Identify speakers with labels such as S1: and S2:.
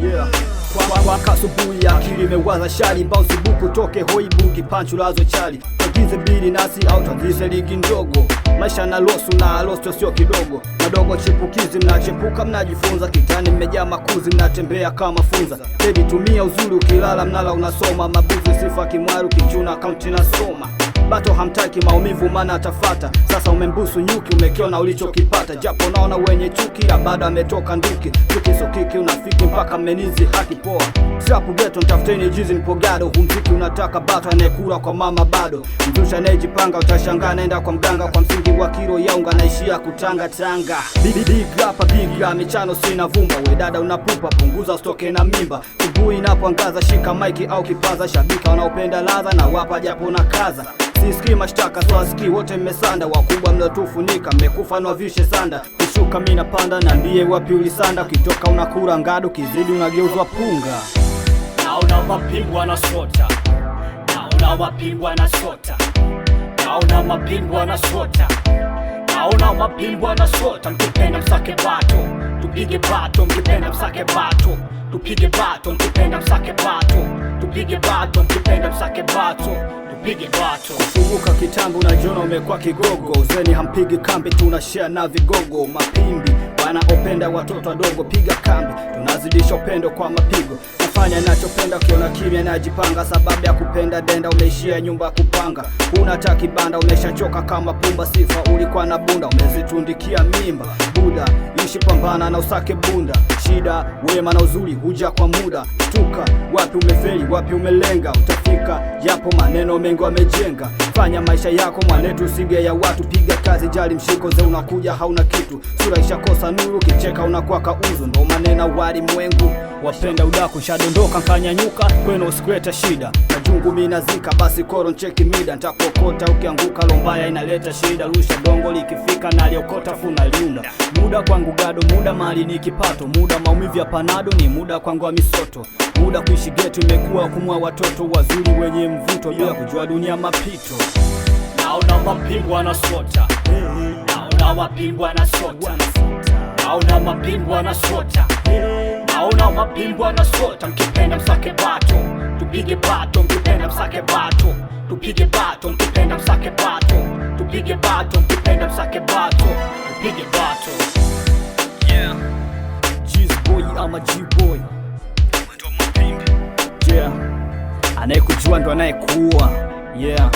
S1: Yeah. Kwa kasubuhi akili imewaza shari, bounce buku toke hoibuki panchu lazo chali. Tugize bili nasi au tugize ligi ndogo. Maisha na losu na losto sio kidogo. Madogo chipukizi mnachepuka mnajifunza, kitani mmejaa makuzi mnatembea kama funza. Baby tumia uzuri ukilala mnala unasoma, mabuzi sifa kimwaru kichuna akaunti nasoma. Bato hamtaki maumivu mana atafata, sasa umembusu nyuki umekiona ulichokipata. Japo naona wenye chuki ya bado ametoka nduki, chuki sokiki unafiki mpaka menizi haki poa. Sapu geto mtafuteni jizi mpogado, humziki unataka bato anekura kwa mama bado. Mzusha nejipanga utashangaa naenda kwa mganga, kwa msingi wa kiro ya unga naishia kutanga tanga. Big rap michano sina vumba, we dada unapupa punguza stoke na mimba. Kubuhi inapoangaza shika maiki au kipaza, shabika wanaopenda ladha na wapa japo na kaza. Sisikii mashtaka swasiki wote mmesanda, wakubwa mnatufunika mmekufa na vishe sanda. Kushuka mina panda na ndiye wapi ulisanda, kitoka unakura ngadu kizidi unageuzwa punga.
S2: Naona mapingwa na sota, naona mapingwa na sota, naona mapingwa na sota, naona mapingwa na sota. Mkipenda msake bato, tupige bato. Mkipenda msake bato, tupige bato. Mkipenda msake bato, tupige bato. Mkipenda msake bato, tupige bato.
S1: Kufunguka kitambo unajiona umekuwa kigogo, zeni hampigi kambi tunashare na vigogo. Mapimbi wanaopenda watoto wadogo, piga kambi tunazidisha upendo kwa mapigo. Nafanya nachopenda ukiona kimya najipanga, sababu ya kupenda denda umeishia nyumba kupanga. Unataka kibanda umeshachoka kama pumba, sifa ulikuwa na bunda umezitundikia mimba. Buda ishi pambana na usake bunda, shida wema na uzuri huja kwa muda. Tuka wapi umefeli wapi umelenga, utafika japo maneno mengi wamejenga. Fanya maisha yako mwanetu usige ya watu, piga kazi jali mshiko ze unakuja hauna kitu. Sura ishakosa nuru kicheka unakuwa kauzu, ndo maneno wali mwengu. Wapenda udaku shadondoka nkanyanyuka, kwenu usikuleta shida. Najungu minazika basi koro ncheki mida, ntakuokota ukianguka lombaya inaleta shida. Rusha dongo likifika na liokota funa liunda. Muda kwangu gado, muda mali ni kipato, muda maumivu ya panado ni muda kwangu wa misoto. Muda kuishi getu imekuwa kumwa watoto wazuri wenye mvuto bila kujua dunia mapito.
S2: Naona mapingwa na sota, naona mapingwa na sota, naona mapingwa na sota, naona mapingwa na sota. Mkipenda msake bato, tupige bato. Mkipenda msake bato, tupige bato. Mkipenda msake bato, tupige bato. Mkipenda msake bato, tupige bato.
S1: Yeah, G-boy ama G-boy. Yeah, anayekujua ndo anayekuwa. Yeah.